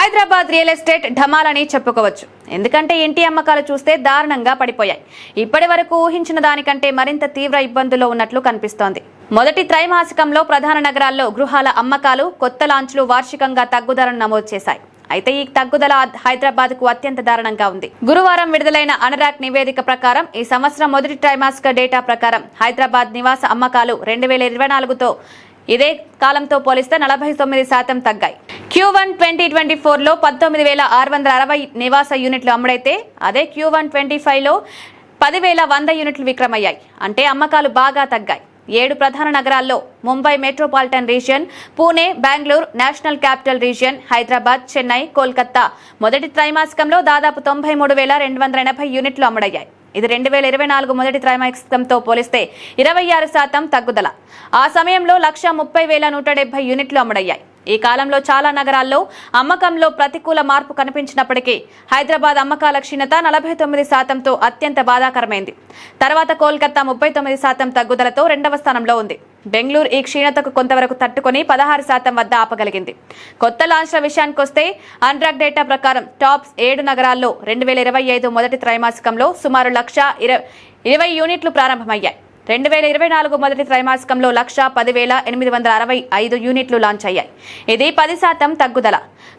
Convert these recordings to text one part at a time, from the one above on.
Hyderabad real estate ఢమాలని చెప్పుకోవచ్చు. ఎందుకంటే ఇంటి అమ్మకాలు చూస్తే దారుణంగా పడిపోయాయి. ఇప్పటి వరకు ఊహించిన దానికంటే మరింత తీవ్ర ఇబ్బందుల్లో ఉన్నట్లు కనిపిస్తోంది. మొదటి త్రైమాసికంలో ప్రధాన నగరాల్లో గృహాల అమ్మకాలు, కొత్త లాంచ్లు వార్షికంగా తగ్గుదలను నమోదు చేశాయి. అయితే ఈ తగ్గుదల హైదరాబాద్ కు అత్యంత దారుణంగా ఉంది. గురువారం విడుదలైన అనరాక్ నివేదిక ప్రకారం ఈ సంవత్సరం మొదటి త్రైమాసిక డేటా ప్రకారం హైదరాబాద్ నివాస అమ్మకాలు 2024తో ఇదే కాలంతో పోలిస్తే 49% తగ్గాయి. Q1 2024లో 19,660 నివాస యూనిట్లు అమ్ముడైతే అదే Q1 25లో 10,100 యూనిట్లు విక్రమయ్యాయి. అంటే అమ్మకాలు బాగా తగ్గాయి. 7 ప్రధాన నగరాల్లో Mumbai metropolitan region, Pune, Bengaluru, national capital region, Hyderabad, Chennai, Kolkata మొదటి త్రైమాసికంలో దాదాపు 93,280 యూనిట్లు అమ్ముడయ్యాయి. ఇది 2024 మొదటి త్రైమాసికంతో పోలిస్తే 26% తగ్గుదల. ఆ సమయంలో 130,170 యూనిట్లు అమ్ముడయ్యాయి. ఈ కాలంలో చాలా నగరాల్లో అమ్మకంలో ప్రతికూల మార్పు కనిపించినప్పటికీ హైదరాబాద్ అమ్మకాల క్షీణత 49%తో అత్యంత బాధాకరమైంది. తర్వాత కోల్కతా 39% తగ్గుదలతో 2వ స్థానంలో ఉంది. బెంగళూరు ఈ క్షీణతకు కొంతవరకు తట్టుకుని 16% వద్ద ఆపగలిగింది. కొత్త లాంచ్ల విషయానికొస్తే అనరాక్ డేటా ప్రకారం టాప్ 7 నగరాల్లో 2025 మొదటి త్రైమాసికంలో సుమారు 1,20,000 యూనిట్లు ప్రారంభమయ్యాయి. 2024 మొదటి త్రైమాసికంలో 1,10,865 యూనిట్లు లాంచ్ అయ్యాయి. ఇది 10% తగ్గుదల.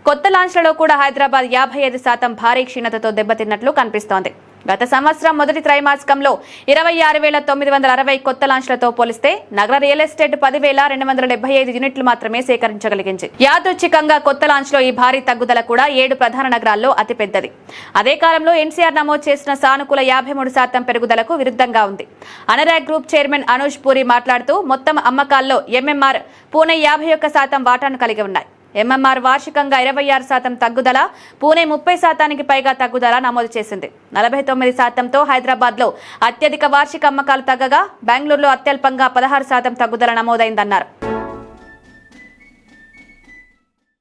కొత్త లాంచ్లలో కూడా హైదరాబాద్ 55% భారీ క్షీణతతో దెబ్బతిన్నట్లు కనిపిస్తోంది. గత సంవత్సరం మొదటి త్రైమాసికంలో 26,960 కొత్త లాంచ్లతో పోలిస్తే నగర రియల్ ఎస్టేట్ 10,275 యూనిట్లు మాత్రమే సేకరించగలిగింది. యాదృచ్ఛికంగా కొత్త లాంచ్లో ఈ భారీ తగ్గుదల కూడా 7 ప్రధాన నగరాల్లో అతిపెద్దది. అదే కాలంలో ఎన్సీఆర్ నమోదు చేసిన సానుకూల 53% పెరుగుదలకు విరుద్ధంగా ఉంది. అనరాక్ గ్రూప్ చైర్మన్ అనూష్ పూరి మాట్లాడుతూ మొత్తం అమ్మకాల్లో ఎంఎంఆర్, పూణే 51% వాటాను కలిగి ఉన్నాయి. ఎంఎంఆర్ వార్షికంగా 26% తగ్గుదల, పూణే 30%కి పైగా తగ్గుదల నమోదు చేసింది. 49%తో హైదరాబాద్ లో అత్యధిక వార్షిక అమ్మకాలు తగ్గగా బెంగళూరులో అత్యల్పంగా 16% తగ్గుదల నమోదైందన్నారు.